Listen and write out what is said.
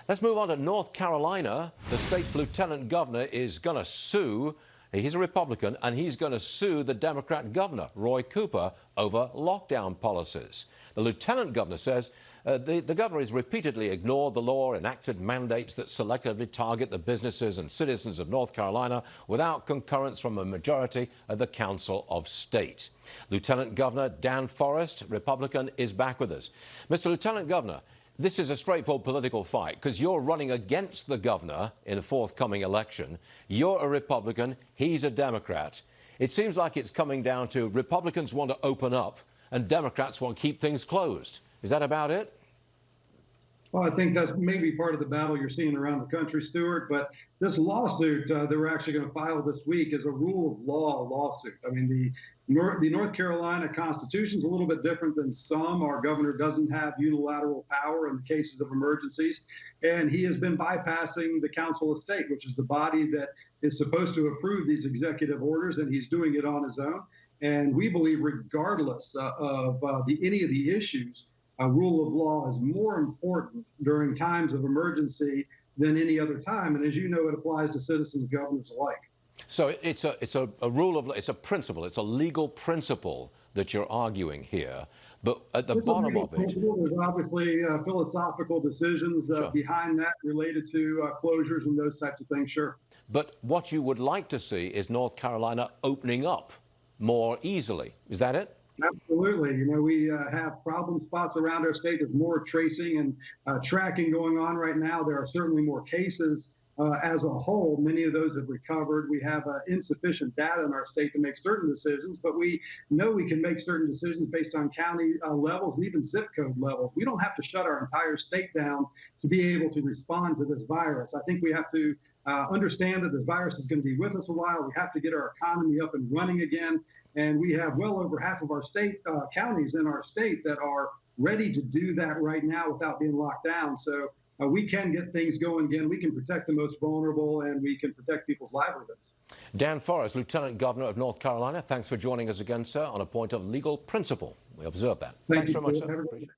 Let's move on to North Carolina. The state's lieutenant governor is going to sue. He's a Republican, and he's going to sue the Democrat governor, Roy Cooper, over lockdown policies. The lieutenant governor says the governor has repeatedly ignored the law, enacted mandates that selectively target the businesses and citizens of North Carolina without concurrence from a majority of the Council of State. Lieutenant Governor Dan Forest, Republican, is back with us. Mr. Lieutenant Governor, this is a straightforward political fight because you're running against the governor in the forthcoming election. You're a Republican, he's a Democrat. It seems like it's coming down to Republicans want to open up and Democrats want to keep things closed. Is that about it? Well, I think that's maybe part of the battle you're seeing around the country, Stuart. But this lawsuit that we're actually going to file this week is a rule of law lawsuit. I mean, the North Carolina Constitution is a little bit different than some. Our governor doesn't have unilateral power in cases of emergencies, and he has been bypassing the Council of State, which is the body that is supposed to approve these executive orders, and he's doing it on his own. And we believe, regardless of any of the issues, a rule of law is more important during times of emergency than any other time. And as you know, it applies to citizens and governors alike. So it's a rule of law, it's a principle, it's a legal principle that you're arguing here. But at the bottom of it, there's obviously philosophical decisions behind that related to closures and those types of things, sure. But what you would like to see is North Carolina opening up more easily. Is that it? Absolutely. You know, we have problem spots around our state. There's more tracing and tracking going on right now. There are certainly more cases as a whole. Many of those have recovered. We have insufficient data in our state to make certain decisions, but we know we can make certain decisions based on county levels and even zip code levels. We don't have to shut our entire state down to be able to respond to this virus. I think we have to understand that this virus is going to be with us a while. We have to get our economy up and running again. And we have well over half of our state counties in our state that are ready to do that right now without being locked down. So we can get things going again. We can protect the most vulnerable, and we can protect people's livelihoods. Dan Forest, Lieutenant Governor of North Carolina, thanks for joining us again, sir, on a point of legal principle. We observe that. Thanks very much, sir. Appreciate it.